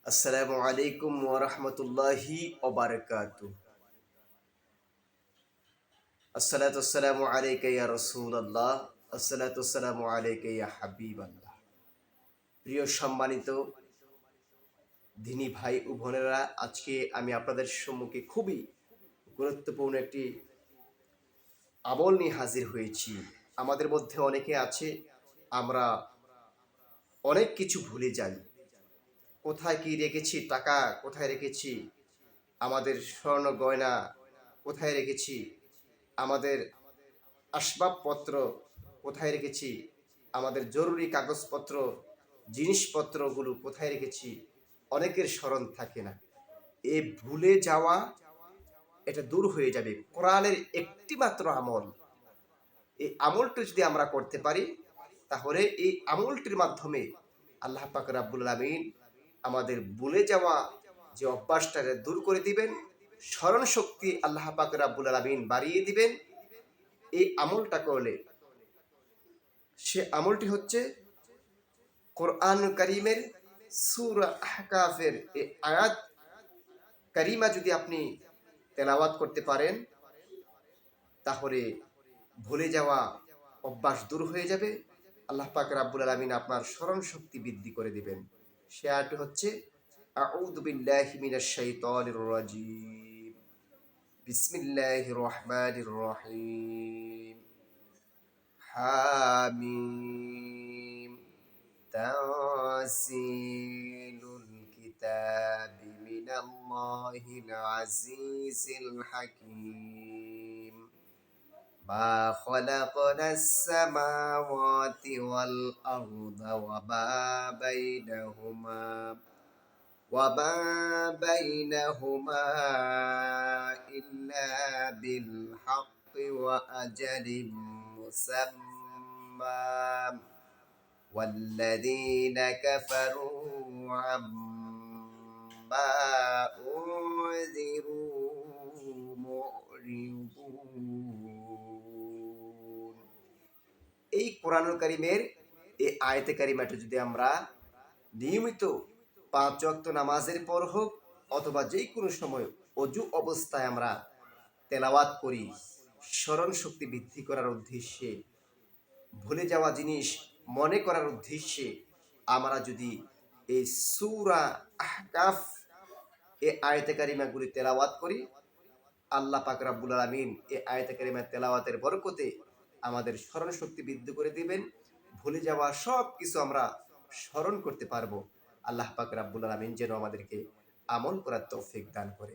আসসালামু আলাইকুম ওয়া রাহমাতুল্লাহি ওয়া বারাকাতুহু। আসসালাতু ওয়াসসালামু আলাইকা ইয়া রাসূলুল্লাহ। আসসালাতু ওয়াসসালামু আলাইকা ইয়া হাবিবাল্লাহ। প্রিয় সম্মানিত দিনী ভাই ও বোনেরা, আজকে আমি আপনাদের সম্মুখে খুবই গুরুত্বপূর্ণ একটি আমল নিয়ে হাজির হয়েছি। আমাদের মধ্যে অনেকে আছে, আমরা অনেক কিছু ভুলে যাই। কোথায় কি রেখেছি, টাকা কোথায় রেখেছি, আমাদের স্বর্ণ গয়না কোথায় রেখেছি, আমাদের আসবাবপত্র কোথায় রেখেছি, আমাদের জরুরি কাগজপত্র জিনিসপত্রগুলো কোথায় রেখেছি, অনেকের স্মরণ থাকে না। এই ভুলে যাওয়া এটা দূর হয়ে যাবে কোরআনের একটি মাত্র আমল। এই আমলটি যদি আমরা করতে পারি, তাহলে এই আমলটির মাধ্যমে আল্লাহ পাক রাব্বুল আলামিন আমাদের ভুলে যাওয়া যে অভ্যাসটাকে দূর করে দিবেন, স্মরণ শক্তি আল্লাহ পাক রাব্বুল আলামিন বাড়িয়ে দিবেন। এই আমলটা করলে, সে আমলটি হচ্ছে কোরআন কারীমের সূরা আহকাফের এই আয়াত কারিমা যদি আপনি তেলাওয়াত করতে পারেন, তাহলে ভুলে যাওয়া অভ্যাস দূর হয়ে যাবে। আল্লাহ পাক রাব্বুল আলামিন আপনার স্মরণ শক্তি বৃদ্ধি করে দিবেন। সে আয়াতটি হচ্ছে আউযু বিল্লাহি মিনাশ শাইতানির রাজীম। বিসমিল্লাহির রহমানির রহিম। হামিম। তানসিলুল কিতাবি মিনাল্লাহিল আজিজিল হাকীম। মা খালাকনাস সামাওয়াতি ওয়াল আরদা ওয়া মা বাইনাহুমা ইল্লা বিল হাক্কি ওয়া আজালিম মুসাম্মা والذين كفروا عما أنذروا معرضون। এই কোরআনুল কারীমের এই আয়াতে কারিমাটা যদি আমরা নিয়মিত ৫ ওয়াক্ত নামাজের পর হোক অথবা যে কোনো সময় অজু অবস্থায় আমরা তেলাওয়াত করি, স্মরণ শক্তি বৃদ্ধি করার উদ্দেশ্যে, ভুলে যাওয়া জিনিস মনে করার উদ্দেশ্যে আমরা যদি এই সূরা আহকাফ এই আয়াতে কারিমাগুলি তেলাওয়াত করি, আল্লাহ পাক রাব্বুল আলামিন এই আয়াতে কারিমা তেলাওয়াতের বরকতে আমাদের স্মরণ শক্তি বৃদ্ধি করে দিবেন। ভুলে যাওয়া সব কিছু আমরা স্মরণ করতে পারবো। আল্লাহ পাক রাব্বুল আলামিন যেন আমাদেরকে আমল করার তৌফিক দান করে।